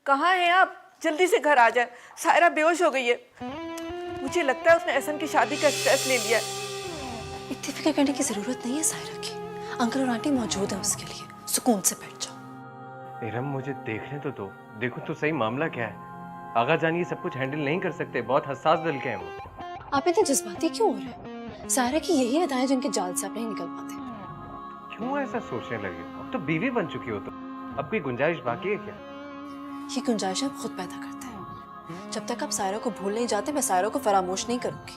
कहाँ हैं आप? जल्दी से घर आ जाए। सायरा बेहोश हो गई है। मुझे लगता है उसने एहसन की शादी का स्ट्रेस ले लिया है। इतनी फिक्र करने की जरूरत नहीं है सायरा की। अंकल और आंटी मौजूद है उसके लिए, सुकून से बैठ जाओ। इरम मुझे देखने तो दो, देखो तो सही मामला क्या है। आगा जान ये सब कुछ हैंडल नहीं कर सकते, बहुत हसास दिल के हैं वो। आप इतने जज्बाती क्यों हो रहे हैं? सायरा की यही अदाएं जिनके जाल से आप नहीं निकल पाते। क्यों ऐसा सोचने लगे? अब तो बीवी बन चुकी हो, तो अब कोई गुंजाइश बाकी है क्या? ये गुंजाइश आप खुद पैदा करते हैं। जब तक आप सायरा को भूल नहीं जाते, मैं सायरा को फरामोश नहीं करूंगी।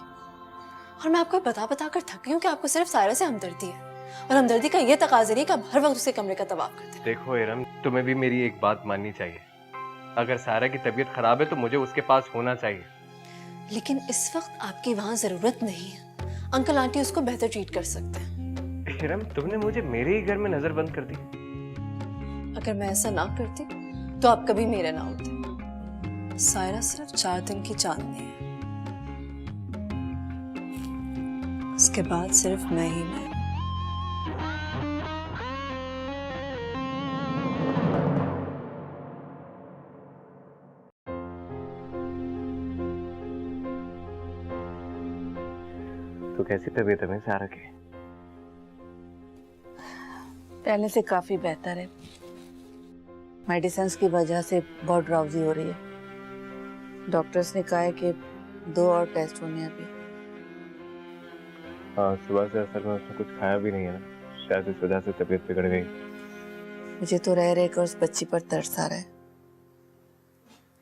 और मैं आपको बता कर थक गई हूँ कि आपको सिर्फ सायरा से हमदर्दी है, और हमदर्दी का ये तकाजा नहीं कि आप हर वक्त उसके कमरे का तवाफ करते हैं। देखो इरम, तुम्हें भी मेरी एक बात माननी चाहिए। अगर सारा की तबीयत खराब है तो मुझे उसके पास होना चाहिए। लेकिन इस वक्त आपकी वहां जरूरत नहीं है। अंकल आंटी उसको बेहतर ट्रीट कर सकते हैं। इरम, तुमने मुझे मेरे ही घर में नजरबंद कर दी। अगर मैं ऐसा ना करती तो आप कभी मेरे ना होते। सायरा सिर्फ 4 दिन की चांदनी है, उसके बाद सिर्फ मैं ही मैं। तो कैसी तबीयत है सारा की? पहले से काफी बेहतर है। मेडिसिन की वजह से बहुत ड्राउजी हो रही है। डॉक्टर्स ने कहा है कि 2 और टेस्ट होने हैं अभी। हाँ, सुबह से असल में उसने कुछ खाया भी नहीं है ना, शायद इस वजह से तबीयत बिगड़ गई। मुझे तो रह रह कर उस बच्ची पर तरस आ रहा है।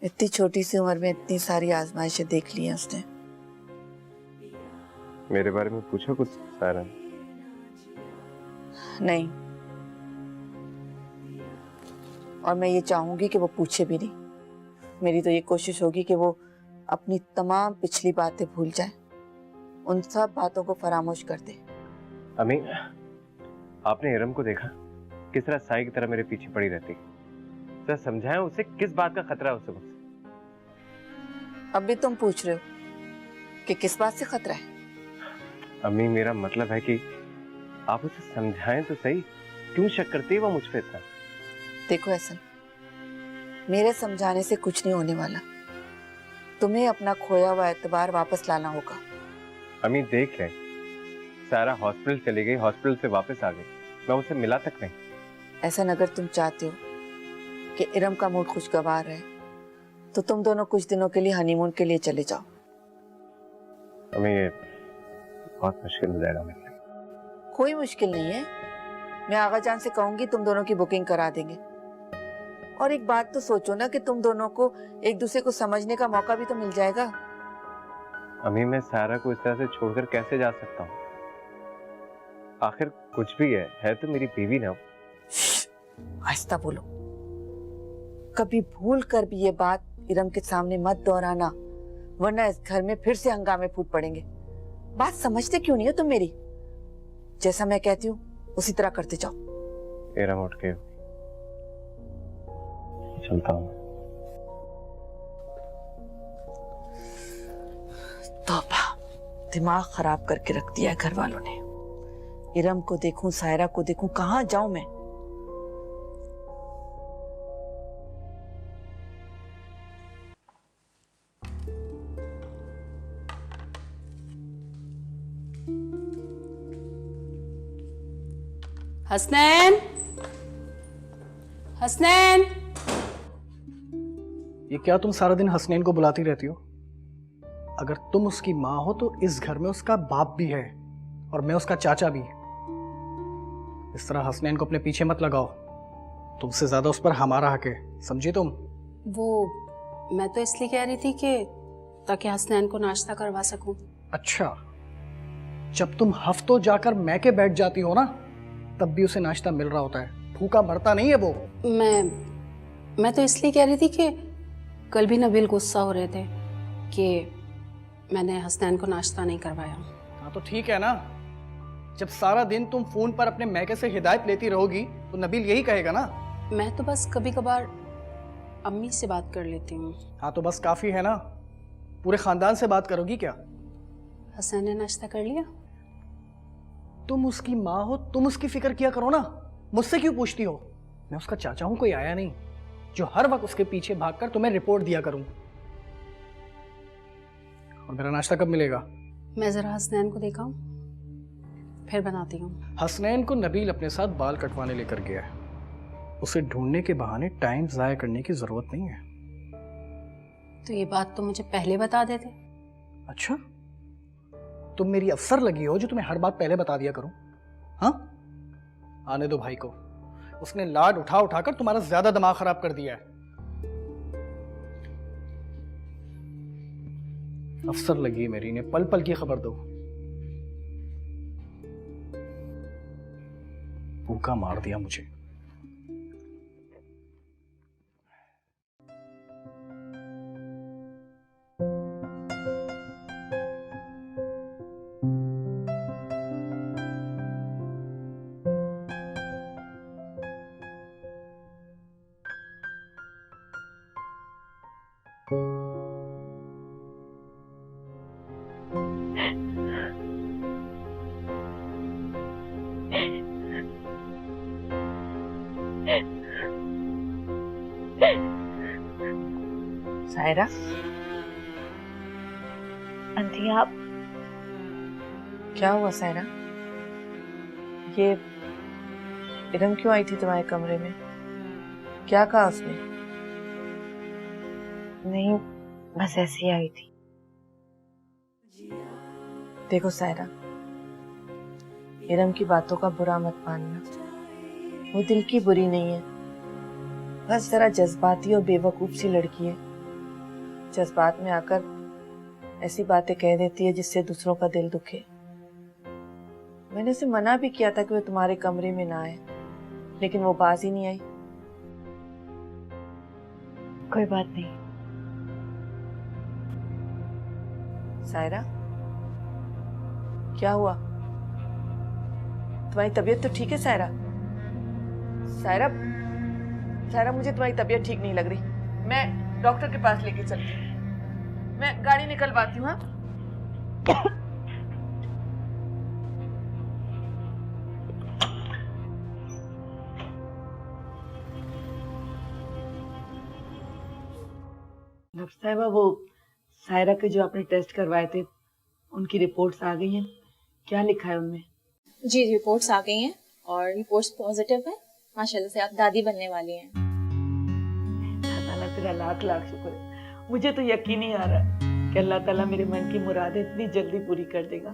इतनी छोटी सी उम्र में इतनी सारी आजमाइशें देख ली हैं उसने। मेरे बारे में पूछा कुछ सारा ने? नहीं, और मैं ये चाहूंगी कि वो पूछे भी नहीं। मेरी तो ये कोशिश होगी कि वो अपनी तमाम पिछली बातें भूल जाए, उन सब बातों को फरामोश कर दे। अम्मी, आपने इरम को देखा किस तरह साई की तरह मेरे पीछे पड़ी रहती? सर समझाएं उसे, किस बात का खतरा है उसे मुझसे? अब भी तुम पूछ रहे हो कि किस बात से खतरा है? अम्मी, मेरा मतलब है कि आप उसे समझाएं तो सही। क्यों शक करती है वो मुझ पे इतना? देखो एहसन, मेरे समझाने से कुछ नहीं होने वाला। तुम्हें अपना खोया हुआ एतबार वापस लाना होगा। अम्मी देख रहे, सारा हॉस्पिटल चली गई, हॉस्पिटल से वापस आ गई, मैं उसे मिला तक नहीं। एहसन, अगर तुम चाहते हो कि इरम का मूड खुशगवार रहे तो तुम दोनों कुछ दिनों के लिए हनीमून के लिए चले जाओ। अम्मी, ये बहुत मुश्किल हो जाएगा मेरे लिए। कोई मुश्किल नहीं है। मैं आगा जान से कहूंगी, तुम दोनों की बुकिंग करा देंगे। और एक बात तो सोचो ना कि तुम दोनों को एक दूसरे को समझने का मौका भी तो मिल जाएगा। अम्मी, मैं सारा को इस तरह से छोड़कर कैसे जा सकता हूँ? आखिर कुछ भी है तो मेरी बीवी ना। आहिस्ता बोलो। कभी भूल कर भी ये बात इरम के सामने मत दोहराना, वरना इस घर में फिर से हंगामे फूट पड़ेंगे। बात समझते क्यों नहीं हो तुम मेरी? जैसा मैं कहती हूँ उसी तरह करते जाओ। इरम उठ के चलता हूँ। तौबा, दिमाग खराब करके रख दिया है घर वालों ने। इरम को देखूं, सायरा को देखूं, कहां जाऊं मैं? हसनैन, हसनैन। ये क्या तुम सारा दिन हसनैन को बुलाती रहती हो? अगर तुम उसकी माँ हो तो इस घर में उसका बाप भी है और मैं उसका चाचा भी। इस तरह हसनैन को अपने पीछे मत लगाओ, तुमसे ज्यादा उस पर हमारा हक है, समझी तुम? वो मैं तो इसलिए कह रही थी कि ताकि हसनैन को नाश्ता करवा सकूं। अच्छा, जब तुम हफ्तों जाकर मैके बैठ जाती हो ना, तब भी उसे नाश्ता मिल रहा होता है, भूखा मरता नहीं है वो। मैं तो इसलिए कह रही थी कि कल भी नबील गुस्सा हो रहे थे कि मैंने हसनैन को नाश्ता नहीं करवाया। हाँ तो ठीक है ना, जब सारा दिन तुम फोन पर अपने मैके से हिदायत लेती रहोगी तो नबील यही कहेगा ना। मैं तो बस कभी कभार अम्मी से बात कर लेती हूँ। हाँ तो बस काफी है ना, पूरे खानदान से बात करोगी क्या? हसन ने नाश्ता कर लिया? तुम उसकी माँ हो, तुम उसकी फिक्र किया करो ना, मुझसे क्यों पूछती हो? मैं उसका चाचा हूं, कोई आया नहीं। जो हर वक्त उसके पीछे भागकर तुम्हें रिपोर्ट दिया करूं। और मेरा नाश्ता कब मिलेगा? मैं ज़रा हसनैन को दिखाऊं, फिर बनाती हूँ। हसनैन को नबील अपने साथ बाल कटवाने लेकर गया है। उसे ढूंढने के बहाने टाइम ज़ाया करने की ज़रूरत नहीं है। तो ये बात तो मुझे पहले बता देते। अच्छा, तुम मेरी अफसर लगी हो जो तुम्हें हर बात पहले बता दिया करूं? हाँ, आने दो भाई को। उसने लाड उठा उठाकर तुम्हारा ज्यादा दिमाग खराब कर दिया है। अफसर लगी मेरी ने पल पल की खबर दो। भूखा मार दिया मुझे। सायरा, आंटी आप क्या हुआ सायरा? ये इरम क्यों आई थी तुम्हारे कमरे में? क्या कहा उसने? नहीं, बस ऐसे ही आई थी। देखो सायरा, इरम की बातों का बुरा मत मानना। वो दिल की बुरी नहीं है, बस जरा जज्बाती और बेवकूफ सी लड़की है। जज्बात में आकर ऐसी बातें कह देती है जिससे दूसरों का दिल दुखे। मैंने उसे मना भी किया था कि वो तुम्हारे कमरे में ना आए, लेकिन वो बाज ही नहीं आई। कोई बात नहीं। सायरा, क्या हुआ? तुम्हारी तबीयत तो ठीक है सायरा? सायरा, सायरा मुझे तुम्हारी तबीयत ठीक नहीं लग रही। मैं डॉक्टर के पास लेके चलती हूँ। मैं गाड़ी निकलवाती हूँ। हाँ, डॉक्टर साहिबा, वो सायरा के जो आपने टेस्ट करवाए थे उनकी रिपोर्ट्स आ गई हैं। क्या लिखा है उनमें? जी रिपोर्ट्स आ गई हैं और रिपोर्ट्स पॉजिटिव है। माशाल्लाह से आप दादी बनने वाली हैं। अल्लाह ताला तेरा लाख लाख शुक्र है। मुझे तो यकीन ही आ रहा है कि अल्लाह ताला मेरे मन की मुरादें इतनी जल्दी पूरी कर देगा।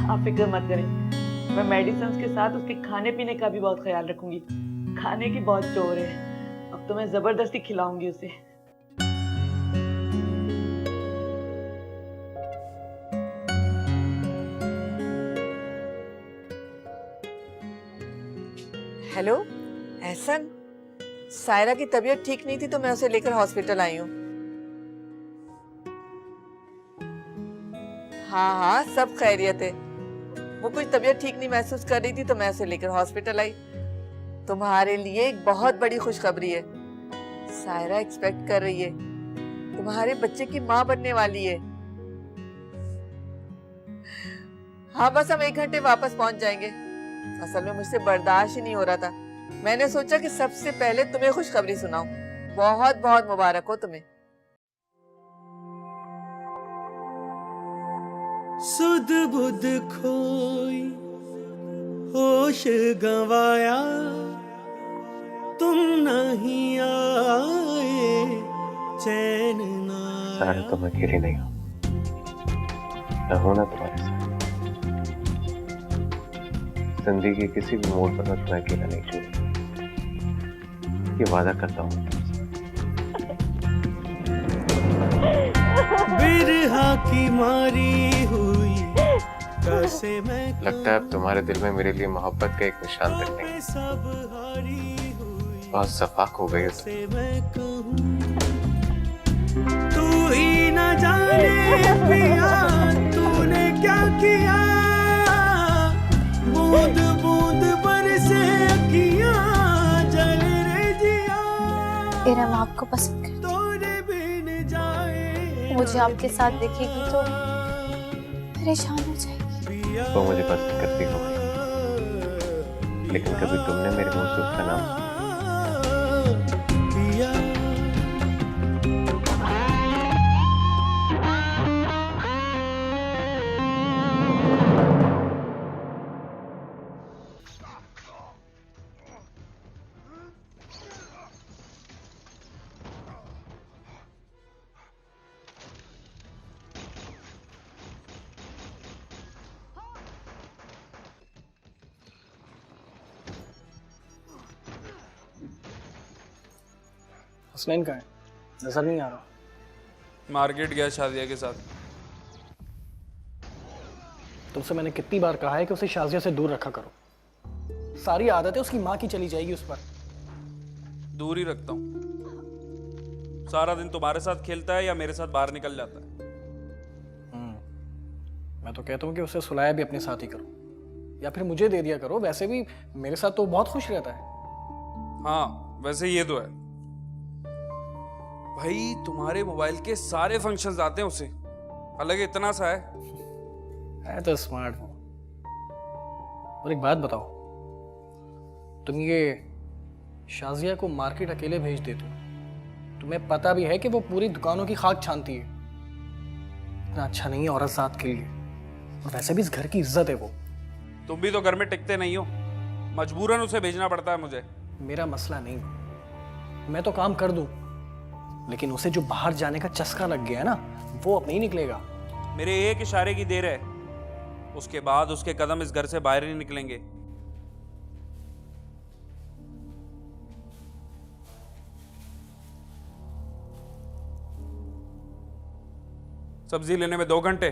आप फिक्र मत करें, मैं मेडिसिन के साथ उसके खाने पीने का भी बहुत ख्याल रखूंगी। खाने की बहुत चोर है, अब तो मैं जबरदस्ती खिलाऊंगी उसे। हेलो एहसन, सायरा की तबीयत ठीक नहीं थी तो मैं उसे लेकर हॉस्पिटल आई हूँ। हाँ हाँ, सब खैरियत है। वो कुछ तबीयत ठीक नहीं महसूस कर रही थी तो मैं उसे लेकर हॉस्पिटल आई। तुम्हारे लिए एक बहुत बड़ी खुशखबरी है। सायरा एक्सपेक्ट कर रही है, तुम्हारे बच्चे की माँ बनने वाली है। हाँ, बस हम 1 घंटे वापस पहुंच जाएंगे। असल में मुझसे बर्दाश्त ही नहीं हो रहा था। मैंने सोचा कि सबसे पहले तुम्हें खुशखबरी सुनाऊं। बहुत बहुत मुबारक हो तुम्हें। सुध बुध खोई होश गंवाया, तुम नहीं आए चैन ना। सारा तुम अकेली नहीं हो, मैं हूं ना तुम्हारे साथ। जिंदगी के किसी भी मोड़ पर मैं तुम्हें अकेला नहीं छोड़ूंगा, ये वादा करता हूँ। बिरहा की मारी हुई कैसे मैं लगता है अब तुम्हारे दिल में मेरे लिए मोहब्बत का एक निशान रखने की सब हारी हुई बहुत सफाक हो गई है। से मैं कहूँ तू ही न जाने पिया तूने क्या किया, बूंद बूंद बरसे अखियाँ जल रे जिया। इरम आपको पसंद करती तोरे बिन जाए मुझे आपके साथ देखेगी तो परेशान हो जाएगी। वो मुझे पसंद करती हो, लेकिन कभी तुमने मेरे मुंह से उसका नाम हसनैन कहाँ है? नजर नहीं आ रहा। मार्केट गया शादिया के साथ। तुमसे मैंने कितनी बार कहा है कि उसे शाजिया से दूर रखा करो। सारी आदतें उसकी माँ की चली जाएगी उस पर। दूर ही रखता हूँ। सारा दिन तुम्हारे साथ खेलता है या मेरे साथ बाहर निकल जाता है। मैं तो कहता हूँ कि उसे सुलाया भी अपने साथ ही करो, या फिर मुझे दे दिया करो। वैसे भी मेरे साथ तो बहुत खुश रहता है। हाँ वैसे ये तो है भाई, तुम्हारे मोबाइल के सारे फंक्शंस आते हैं उसे, हालांकि इतना सा है तो स्मार्ट हो। और एक बात बताओ, तुम ये शाजिया को मार्केट अकेले भेज देते हो, तुम्हें पता भी है कि वो पूरी दुकानों की खाक छानती है। इतना अच्छा नहीं है औरत जात के लिए, और वैसे भी इस घर की इज्जत है वो। तुम भी तो घर में टिकते नहीं हो, मजबूरन उसे भेजना पड़ता है मुझे। मेरा मसला नहीं, मैं तो काम कर दूं, लेकिन उसे जो बाहर जाने का चस्का लग गया है ना, वो अब नहीं निकलेगा। मेरे एक इशारे की देर है, उसके बाद उसके कदम इस घर से बाहर नहीं निकलेंगे। सब्जी लेने में 2 घंटे।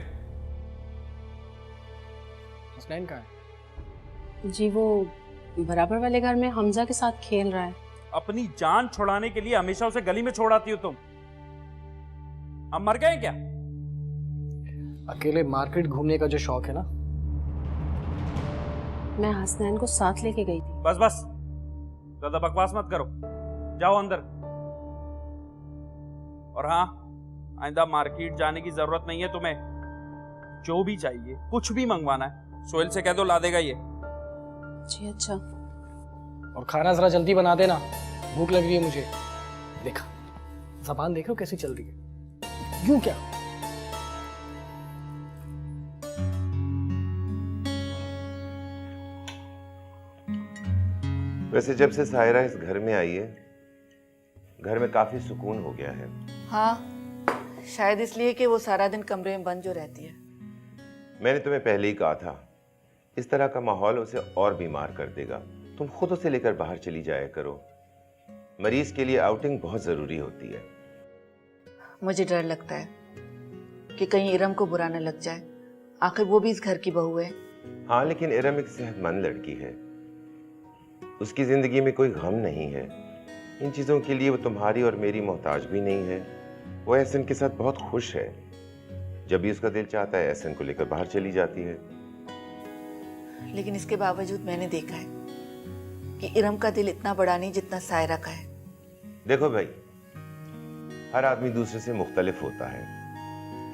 हसनैन कहाँ है? जी वो बराबर वाले घर में हमजा के साथ खेल रहा है। अपनी जान छुड़ाने के लिए हमेशा उसे गली में छोड़ आती हो तुम। हम मर गए क्या? अकेले मार्केट घूमने का जो शौक है ना, मैं हसनैन को साथ लेके गई थी। बस बस, ज्यादा बकवास मत करो, जाओ अंदर। और हाँ, आइंदा मार्केट जाने की जरूरत नहीं है तुम्हें। जो भी चाहिए, कुछ भी मंगवाना है, सोहेल से कह दो, ला देगा ये। जी अच्छा। और खाना जरा जल्दी बना देना, भूख लग रही है मुझे। देखा, जबान देख रहे हो कैसी चल रही है? यूं क्या? वैसे जब से सायरा इस घर में आई है, घर में काफी सुकून हो गया है। हाँ, शायद इसलिए कि वो सारा दिन कमरे में बंद जो रहती है। मैंने तुम्हें पहले ही कहा था, इस तरह का माहौल उसे और बीमार कर देगा। तुम खुद उसे लेकर बाहर चली जाया करो। मरीज के लिए आउटिंग बहुत जरूरी होती है। मुझे डर लगता है कि कहीं इरम को बुरा न लग जाए। आखिर वो भी इस घर की बहू है। हाँ, लेकिन इरम एक सेहतमंद लड़की है, उसकी जिंदगी में कोई गम नहीं है। इन चीजों के लिए वो तुम्हारी और मेरी मोहताज भी नहीं है। वो एहसन के साथ बहुत खुश है। जब भी उसका दिल चाहता है, एहसन को लेकर बाहर चली जाती है। लेकिन इसके बावजूद मैंने देखा है कि इरम का दिल इतना बड़ा नहीं जितना सायरा का है। देखो भाई, हर आदमी दूसरे से मुख्तलिफ होता है।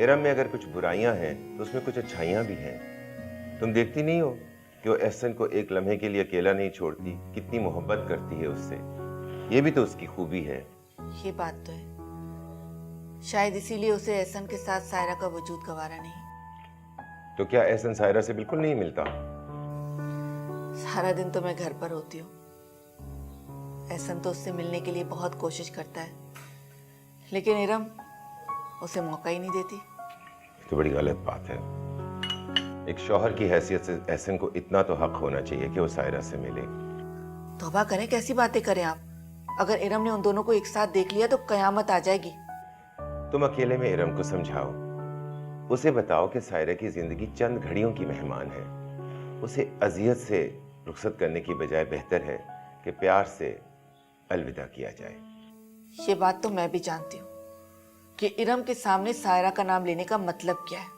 इरम में अगर कुछ बुराइयां हैं तो उसमें कुछ अच्छाइयां भी हैं। तुम देखती नहीं हो कि वो एहसन को एक लम्हे के लिए अकेला नहीं छोड़ती, कितनी मोहब्बत करती है उससे। ये भी तो उसकी खूबी है। ये बात तो है, शायद इसीलिए उसे एहसन के साथ सायरा का वजूद गवारा नहीं। तो क्या एहसन सायरा से बिल्कुल नहीं मिलता? सारा दिन तो मैं घर पर होती हूँ। एहसन तो उससे मिलने के लिए बहुत कोशिश करता है, लेकिन इरम उसे मौका ही नहीं देती। तो बड़ी गलत बात है। एक शौहर की हैसियत से एहसन को इतना तो हक होना चाहिए कि वो सायरा से मिले। तौबा करें, कैसी बातें करें आप। अगर इरम ने उन दोनों को एक साथ देख लिया तो कयामत आ जाएगी। तुम अकेले में इरम को समझाओ, उसे बताओ कि सायरा की जिंदगी चंद घड़ियों की मेहमान है। उसे अजियत से रुखसत करने की बजाय बेहतर है कि प्यार से अलविदा किया जाए। ये बात तो मैं भी जानती हूँ कि इरम के सामने सायरा का नाम लेने का मतलब क्या है।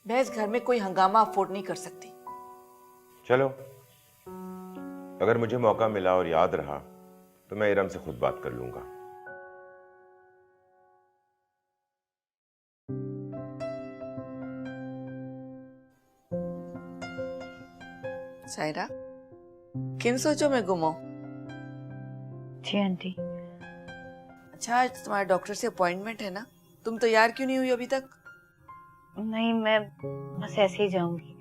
मैं इस घर में कोई हंगामा अफोर्ड नहीं कर सकती। चलो, अगर मुझे मौका मिला और याद रहा तो मैं इरम से खुद बात कर लूंगा। सायरा, किन सोचों में गुम हो? जी आंटी। अच्छा, आज तुम्हारे डॉक्टर से अपॉइंटमेंट है ना? तुम तैयार क्यों नहीं हुई अभी तक? नहीं, मैं बस ऐसे ही जाऊंगी।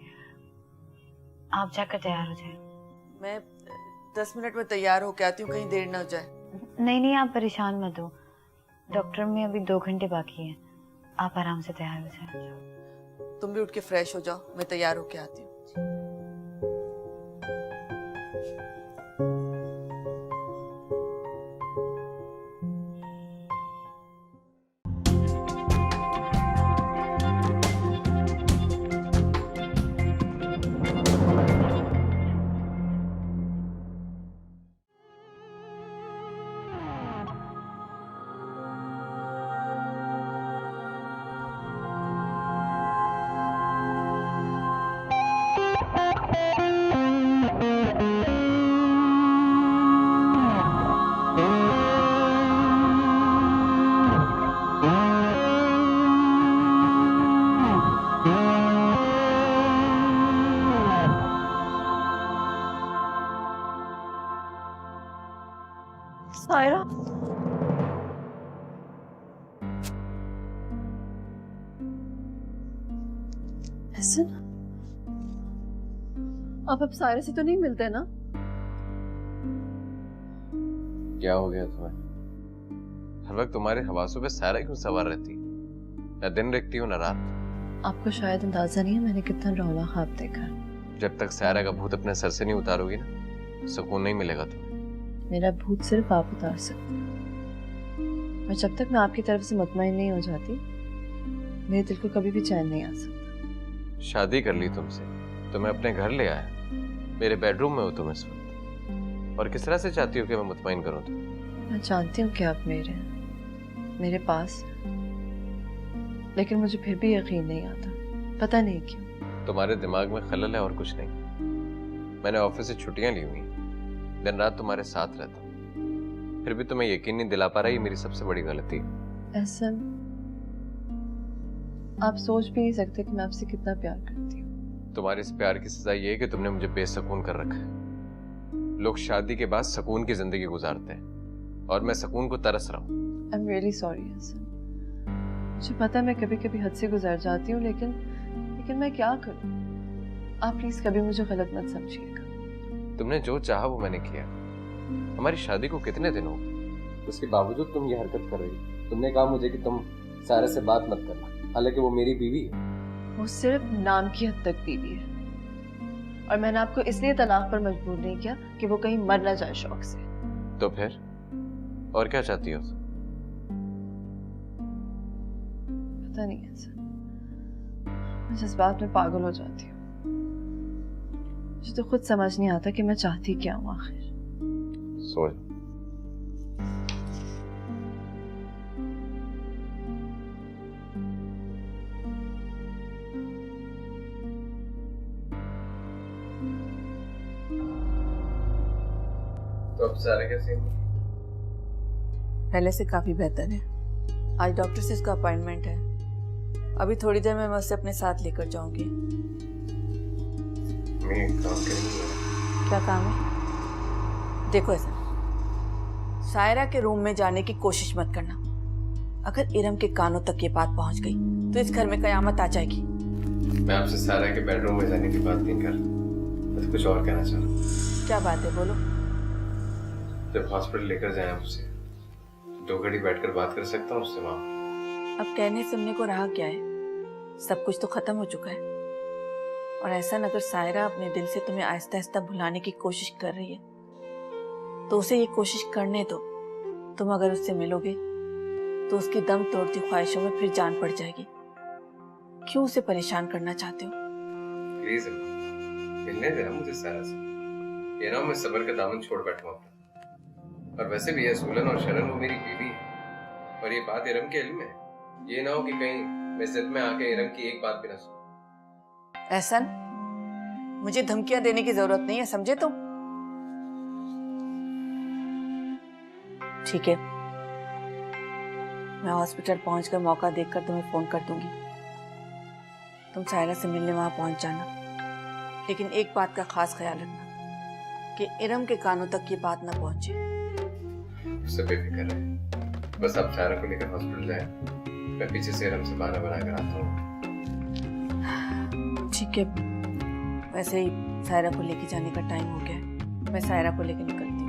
आप जाकर तैयार हो जाए। मैं 10 मिनट में तैयार होके आती हूँ, कहीं देर ना हो जाए। नहीं, आप परेशान मत हो। डॉक्टर में अभी 2 घंटे बाकी हैं। आप आराम से तैयार हो जाए। तुम भी उठ के फ्रेश हो जाओ, मैं तैयार होके आती हूँ। सायरा, एहसन, आप अब सायरा से तो नहीं मिलते ना? क्या हो गया तुम्हें? हर वक्त तुम्हारे हवासों पे सायरा क्यों सवार रहती? या दिन देखती हो ना रात? आपको शायद अंदाजा नहीं है मैंने कितना रौला ख्वाब देखा है। जब तक सायरा का भूत अपने सर से नहीं उतारोगी ना, सुकून नहीं मिलेगा तुम्हें। मेरा भूत सिर्फ आप उतार सकते हैं, और जब तक मैं आपकी तरफ से मुतमईन नहीं हो जाती मेरे दिल को कभी भी चैन नहीं आ सकता। शादी कर ली तुमसे, तुम्हें अपने घर ले आया, मेरे बेडरूम में हो तुम इस वक्त, और किस तरह से चाहती हो कि मैं मुतमईन करूं तुम्हें? मैं जानती हूँ कि आप मेरे पास, लेकिन मुझे फिर भी यकीन नहीं आता, पता नहीं क्यों। तुम्हारे दिमाग में खलल है और कुछ नहीं। मैंने ऑफिस से छुट्टियां ली हुई हैं, दिन रात तुम्हारे साथ रहता हूं, फिर भी तुम्हें यकीन नहीं दिला पा रहा, ये मेरी सबसे बड़ी गलती है। ऐसा आप सोच भी नहीं सकते कि मैं आपसे कितना प्यार करती हूँ। तुम्हारे इस प्यार की सजा ये है कि तुमने मुझे बेसकून कर रखा है। लोग शादी के बाद सुकून की जिंदगी गुजारते हैं और मैं सुकून को तरस रहा हूँ। I'm really sorry, Hasan. मुझे पता है मैं कभी कभी हद से गुजर जाती हूँ, लेकिन मैं क्या करूँ? आप प्लीज कभी मुझे गलत मत समझिएगा। तुमने जो चाहा वो मैंने किया। हमारी शादी को कितने दिन हो गए, उसके बावजूद तुम ये हरकत कर रही हो। तुमने कहा मुझे कि तुम सारे से बात मत करना, हालांकि वो मेरी बीवी है। वो सिर्फ नाम की हद तक बीवी है, और मैंने आपको इसलिए तलाक पर मजबूर नहीं किया कि वो कहीं मर ना जाए शौक से। तो फिर और क्या चाहती हो? पता नहीं है सर, मैं जज्बात में पागल हो जाती हूँ। मुझे तो खुद समझ नहीं आता कि मैं चाहती क्या हूँ आखिर। सो जाओ। तो अब सारे कैसे हैं? पहले से काफी बेहतर है। आज डॉक्टर से उसका अपॉइंटमेंट है। अभी थोड़ी देर में मैं उसे अपने साथ लेकर जाऊंगी। मैं काम करेंगे। क्या काम है? देखो ऐसा, सायरा के रूम में जाने की कोशिश मत करना। अगर इरम के कानों तक ये बात पहुंच गई तो इस घर में कयामत आ जाएगी। मैं आपसे सायरा के बेडरूम में जाने की बात नहीं कर रहा, मैं तो कुछ और कहना चाह रहा। क्या बात है, बोलो। जब हॉस्पिटल लेकर जाए उससे 2 घड़ी बैठकर बात कर सकता हूँ उससे? माँ, अब कहने सुनने को रहा क्या है? सब कुछ तो खत्म हो चुका है। और ऐसा अगर सायरा अपने दिल से तुम्हें आहिस्ता आहिस्ता भुलाने की कोशिश कर रही है तो उसे ये कोशिश करने दो। तुम अगर उससे मिलोगे तो उसकी दम तोड़ती ख्वाहिशों में फिर जान पड़ जाएगी। क्यों उसे परेशान करना चाहते हो? प्लीज मिलने देना मुझे सायरा से। ये ना मैं सब्र का दामन छोड़ बैठा हूँ। और वैसे भी सूलन और शरण वो मेरी बीवी है, और ये बात इरम के इल्म है। ये ना हो कि कहीं मैं जिद में आके इरम की एक बात भी ना सुन। एहसन, मुझे धमकियां देने की जरूरत नहीं है, समझे तुम? ठीक है, मैं हॉस्पिटल पहुंचकर मौका देखकर तुम्हें फोन कर दूंगी। तुम सायरा से मिलने वहां पहुंच जाना, लेकिन एक बात का खास ख्याल रखना कि इरम के कानों तक ये बात ना पहुंचे। उससे बेफिक्र है, बस आप सायरा को लेकर हॉस्पिटल जाए, मैं पीछे से इरम से बहाना बनाकर आता हूँ। ठीक है, वैसे ही सायरा को लेके जाने का टाइम हो गया है, मैं सायरा को लेके निकलती हूँ।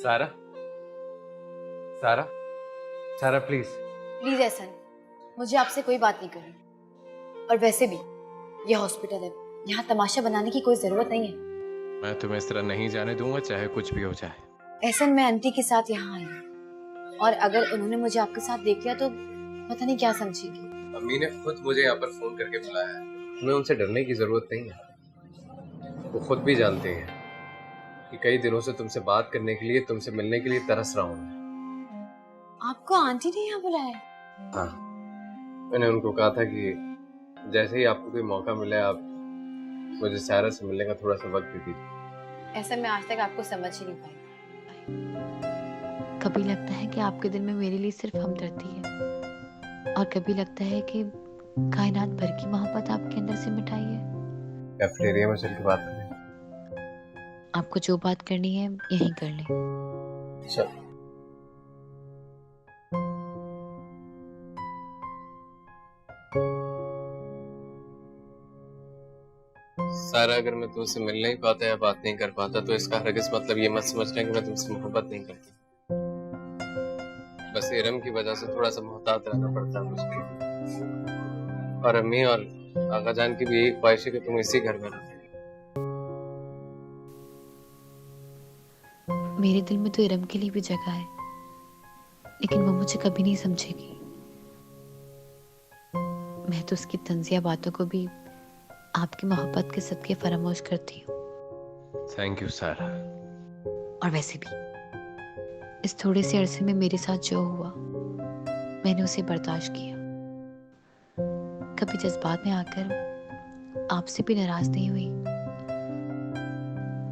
सारा, सारा, सारा प्लीज। प्लीज एहसन, मुझे आपसे कोई बात नहीं करनी। और वैसे भी ये हॉस्पिटल है, यहाँ तमाशा बनाने की कोई जरूरत नहीं है। मैं तुम्हें इस तरह नहीं जाने दूंगा, चाहे कुछ भी हो जाए। एहसन, मैं आंटी के साथ यहाँ आई हूँ, और अगर उन्होंने मुझे आपके साथ देख लिया तो पता नहीं क्या समझेगी। अम्मी ने खुद मुझे यहाँ पर फोन करके बुलाया है। तुम्हें उनसे डरने की जरूरत नहीं है। वो खुद भी जानते हैं कि कई दिनों से तुमसे बात करने के लिए, तुमसे मिलने के लिए तरस रहा हूँ। आपको आंटी ने यहाँ बुलाया है? हाँ, मैंने उनको कहा था कि जैसे ही आपको कोई मौका मिले आप मुझे सायरा से मिलने का थोड़ा सा वक्त दे दीजिए। ऐसा मैं आज तक आपको समझ ही नहीं पाई। कभी लगता है कि आपके दिल में मेरे लिए सिर्फ हमदर्दी है, और कभी लगता है कि कायनात भर की मोहब्बत आपके अंदर से मिटाई है। कैफेटेरिया में चल के बात करें। आपको जो बात करनी है यहीं कर लें। चल। सारा, अगर मैं तुमसे मिल नहीं पाता या बात नहीं कर पाता तो इसका हरगिज़ मतलब ये मत समझना कि मैं तुमसे मोहब्बत नहीं करती। बस इरम की वजह से थोड़ा सा मोहतात रहना पड़ता है मुझे। और अम्मी और आका जान की भी यही ख्वाहिश है कि तुम इसी घर में रहो। मेरे दिल में तो इरम के लिए भी जगह है, लेकिन वो मुझे कभी नहीं समझेगी। मैं तो उसकी तंजिया बातों को भी आपकी मोहब्बत के सदके फरामोश करती हूँ। थैंक यू सारा। और वैसे भी इस थोड़े से अरसे में मेरे साथ जो हुआ मैंने उसे बर्दाश्त किया। कभी जज्बात में आकर आपसे भी नाराज नहीं हुई,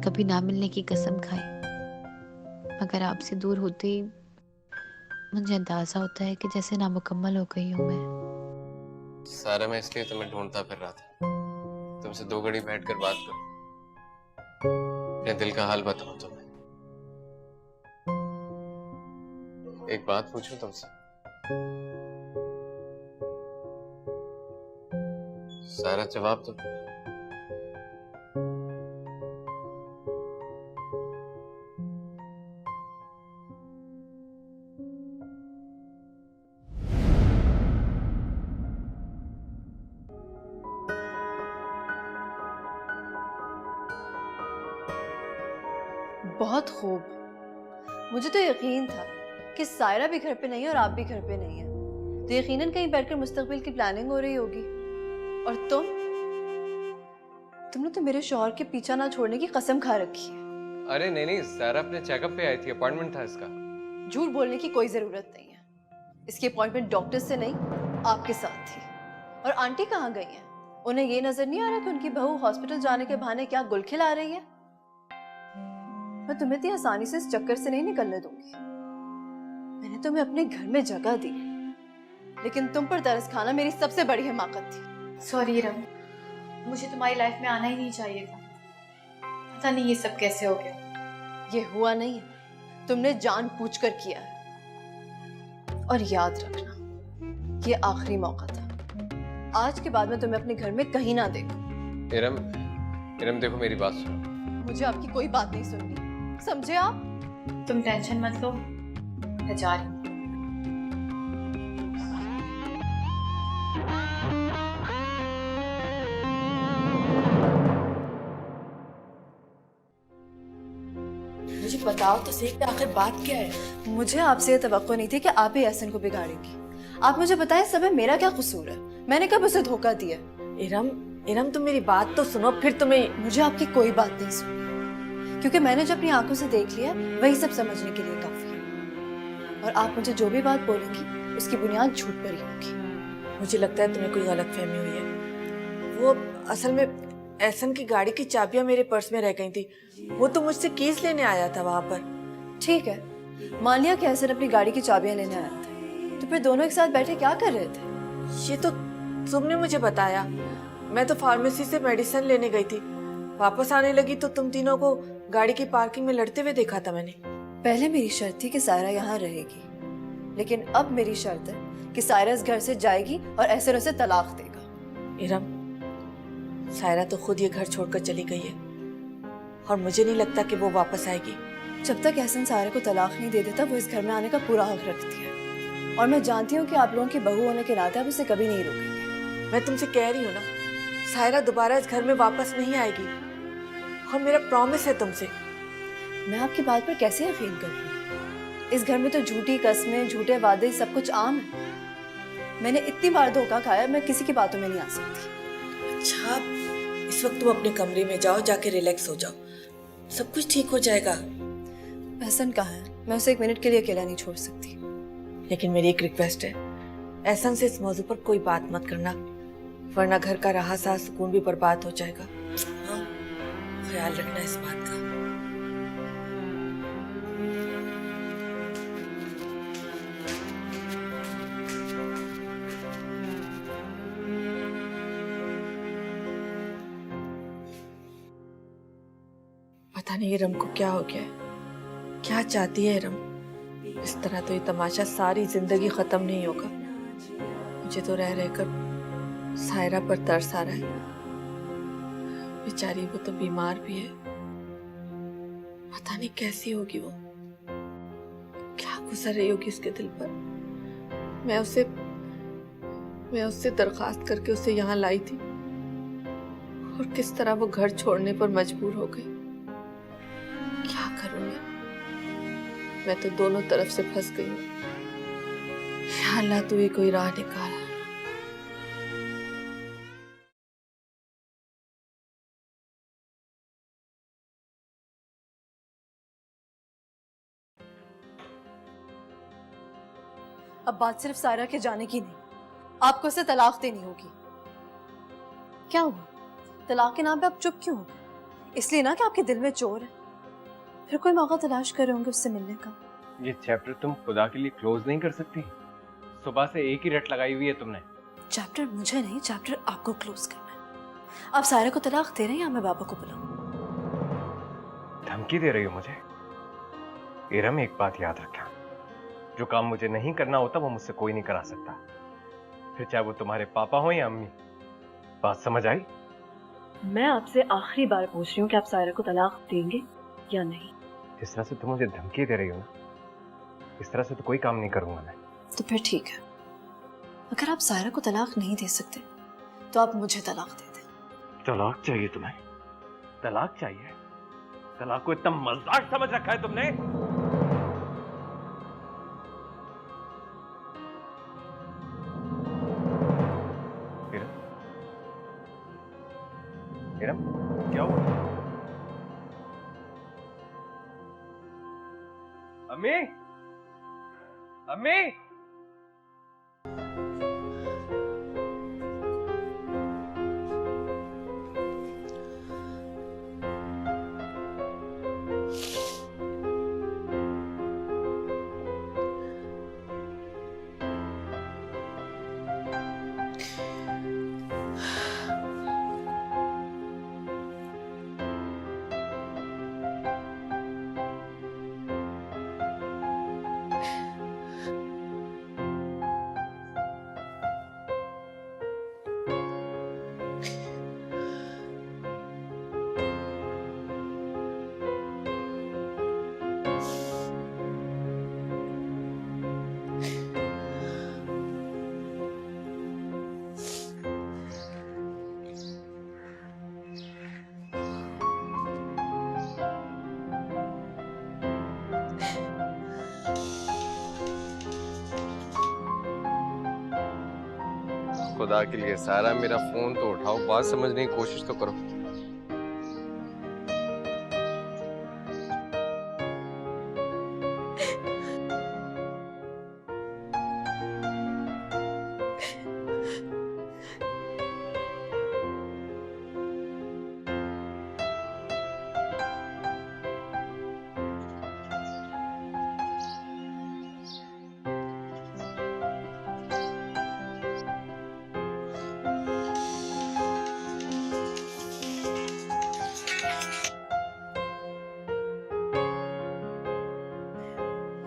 कभी ना मिलने की कसम खाई, मगर आपसे दूर होते ही मुझे अंदाजा होता है कि जैसे नामुकम्मल हो गई हूँ मैं। सारा, मैं इसलिए तुम्हें ढूंढता फिर रहा था, तुमसे 2 घड़ी बैठकर बात करूं, अपने दिल का हाल बताऊं तुम्हें। एक बात पूछूं तुमसे? सारा, जवाब दो। बहुत खूब। मुझे तो यकीन था कि सायरा भी घर पे नहीं है और आप भी घर पे नहीं है, तो यकीनन कहीं बैठकर मुस्तकबिल की प्लानिंग हो रही होगी। और तुमने तो मेरे शौहर के पीछा ना छोड़ने की कसम खा रखी है। अरे नहीं, सारा अपने चेकअप पे आई थी, अपॉइंटमेंट था इसका। झूठ बोलने की कोई जरूरत नहीं है। इसकी अपॉइंटमेंट डॉक्टर से नहीं, आपके साथ थी। और आंटी कहाँ गई हैं? उन्हें ये नजर नहीं आ रहा कि उनकी बहू हॉस्पिटल जाने के बहाने क्या गुल खिला रही है? मैं तुम्हें इतनी आसानी से इस चक्कर से नहीं निकलने दूंगी। मैंने तुम्हें अपने घर में जगह दी, लेकिन तुम पर तरस खाना मेरी सबसे बड़ी हिमाकत थी। सॉरी इरम, मुझे तुम्हारी लाइफ में आना ही नहीं चाहिए था। पता नहीं ये सब कैसे हो गया। ये हुआ नहीं है, तुमने जानबूझकर किया है। और याद रखना, ये आखिरी मौका था। आज के बाद मैं तुम्हें अपने घर में कहीं ना देखूं। इरम देखो, मेरी बात सुनो। मुझे आपकी कोई बात नहीं सुननी, समझे आप? तुम टेंशन मत लो, मैं जा रही हूँ। मुझे बताओ तो सही कि आखिर बात क्या है। मुझे आपसे ये तवक्को नहीं थी कि आप ही एहसन को बिगाड़ेंगी। आप मुझे बताएं, सब में मेरा क्या कसूर है? मैंने कब उसे धोखा दिया? इरम तुम मेरी बात तो सुनो, फिर तुम्हें। मुझे आपकी कोई बात नहीं सुननी, क्योंकि मैंने जो अपनी आंखों से देख लिया वही सब समझने के लिए काफी है। और आप मुझे जो भी बात बोलेंगी उसकी बुनियाद झूठ पर ही होगी। मुझे लगता है तुम्हें कोई गलतफहमी हुई है। वो असल में एहसन की गाड़ी की चाबियां मेरे पर्स में रह गई थी। वो तो मुझसे कीज लेने आया था वहां पर। ठीक है, मान लिया कि एहसन अपनी गाड़ी की चाबियां लेने आया था, तो फिर दोनों एक साथ बैठे क्या कर रहे थे? ये तो तुमने मुझे बताया। मैं तो फार्मेसी से मेडिसिन लेने गई थी, वापस आने लगी तो तुम तीनों को गाड़ी की पार्किंग में लड़ते हुए देखा था मैंने। पहले मेरी शर्त थी कि सायरा यहाँ रहेगी, लेकिन अब मेरी शर्त है कि सायरा इस घर से जाएगी और एहसन उसे तलाक देगा। इरम, सायरा तो खुद ये घर छोड़कर चली गई है और मुझे नहीं लगता कि वो वापस आएगी। जब तक एहसन सायरा को तलाक नहीं दे देता, वो इस घर में आने का पूरा हक रखती है। और मैं जानती हूँ कि आप लोगों की बहू होने के नाते आप उसे कभी नहीं रोकेंगे। मैं तुमसे कह रही हूँ ना, सायरा दोबारा इस घर में वापस नहीं आएगी और मेरा प्रॉमिस है तुमसे। मैं आपकी बात पर कैसे यकीन कर लूं? इस घर में तो झूठी कस्में, झूठे वादे सब कुछ आम है। मैंने इतनी बार धोखा खाया, मैं किसी की बातों में नहीं आ सकती। अच्छा, इस वक्त तुम अपने कमरे में जाओ, जाके रिलैक्स हो जाओ, सब कुछ ठीक हो जाएगा। एहसन कहाँ है? मैं उसे 1 मिनट के लिए अकेला नहीं छोड़ सकती। लेकिन मेरी एक रिक्वेस्ट है, एहसन से इस मौजू पर कोई बात मत करना, वरना घर का रहा सा सुकून भी बर्बाद हो जाएगा। हाँ, ख्याल रखना इस बात का। नहीं इरम को क्या हो गया है, क्या चाहती है इरम। इस तरह तो ये तमाशा सारी जिंदगी खत्म नहीं होगा। मुझे तो रह रहकर सायरा पर तरस आ रहा है। बेचारी वो तो बीमार भी है, पता नहीं कैसी होगी वो, क्या गुजर रही होगी उसके दिल पर। मैं उससे दरखास्त करके उसे यहाँ लाई थी और किस तरह वो घर छोड़ने पर मजबूर हो गई। क्या करूं मैं तो दोनों तरफ से फंस गई हूँ। या अल्लाह तू ही कोई राह निकाल। अब बात सिर्फ सायरा के जाने की नहीं, आपको उसे तलाक देनी होगी। क्या हुआ, तलाक के नाम पे आप चुप क्यों हो गए? इसलिए ना कि आपके दिल में चोर है। फिर कोई मौका तलाश कर रहे होंगे उससे मिलने का। ये चैप्टर तुम खुदा के लिए क्लोज नहीं कर सकती? सुबह से एक ही रट लगाई हुई है तुमने। चैप्टर मुझे नहीं, चैप्टर आपको क्लोज करना है। आप सायरा को तलाक दे रहे हैं या मैं बाबा को बुलाऊं? धमकी दे रही हो मुझे? इरम, एक बात याद रखना, जो काम मुझे नहीं करना होता वो मुझसे कोई नहीं करा सकता, फिर चाहे वो तुम्हारे पापा हो या अम्मी। बात समझ आई? मैं आपसे आखिरी बार पूछ रही हूँ कि आप सायरा को तलाक देंगे या नहीं। जिस तरह से तुम मुझे धमकी दे रही हो ना, इस तरह से तो कोई काम नहीं करूंगा मैं। तो फिर ठीक है, अगर आप सायरा को तलाक नहीं दे सकते तो आप मुझे तलाक दे दें। तलाक चाहिए तुम्हें? तलाक चाहिए? तलाक को इतना मजाक समझ रखा है तुमने? इरम, क्या हुआ? अम्मी, अम्मी, खुदा के लिए सारा मेरा फोन तो उठाओ, बात समझने की कोशिश तो करो।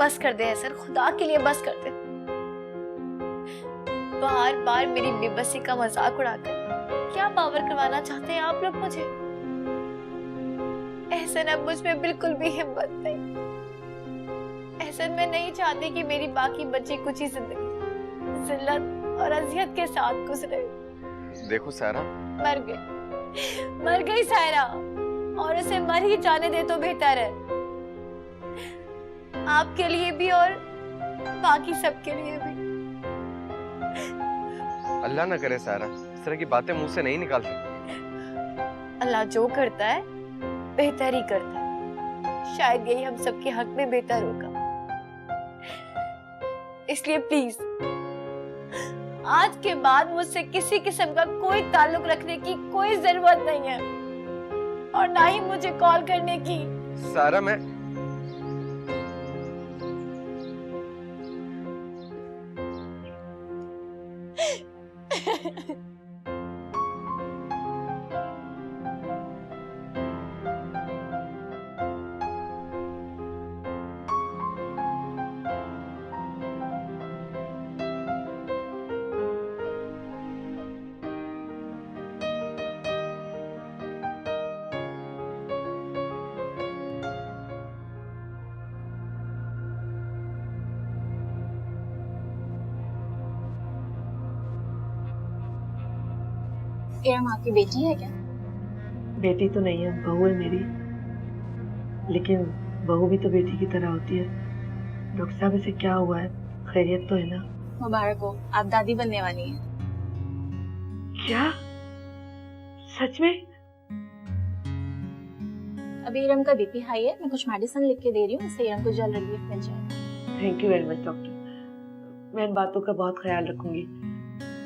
बस कर दे सर, खुदा के लिए बस कर दे। बार बार मेरी बेबसी का मजाक उड़ाकर क्या पावर करवाना चाहते हैं आप लोग मुझे? एहसन, अब मुझ में बिल्कुल भी हिम्मत नहीं। एहसन, मैं नहीं चाहती कि मेरी बाकी बची कुछ ही जिंदगी जिल्लत और अजियत के साथ गुजरे। देखो सारा, मर गई सायरा, और उसे मर ही जाने दे तो बेहतर है, आपके लिए भी और बाकी सबके लिए भी। अल्लाह ना करे सारा, इस तरह की बातें मुंह से नहीं निकाल सकते। अल्लाह जो करता है बेहतर ही करता है, शायद यही हम सबके हक में बेहतर होगा। इसलिए प्लीज आज के बाद मुझसे किसी किस्म का कोई ताल्लुक रखने की कोई जरूरत नहीं है, और ना ही मुझे कॉल करने की। सारा, मैं इरम आपकी बेटी है क्या? बेटी तो नहीं है, बहू है मेरी, लेकिन बहू भी तो बेटी की तरह होती है। डॉक्टर साहब इसे क्या हुआ है, खैरियत तो है ना? मुबारक हो, आप दादी बनने वाली हैं। क्या सच में? अभी इरम का बीपी हाई है, मैं कुछ मेडिसिन लिख के दे रही हूँ, इससे इरम को जल्द रिलीफ मिल जाएगा। Thank you very much doctor, मैं इन बातों का बहुत ख्याल रखूंगी।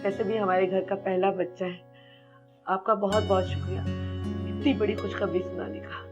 वैसे भी हमारे घर का पहला बच्चा है। आपका बहुत बहुत शुक्रिया इतनी बड़ी खुशखबरी सुनाने का।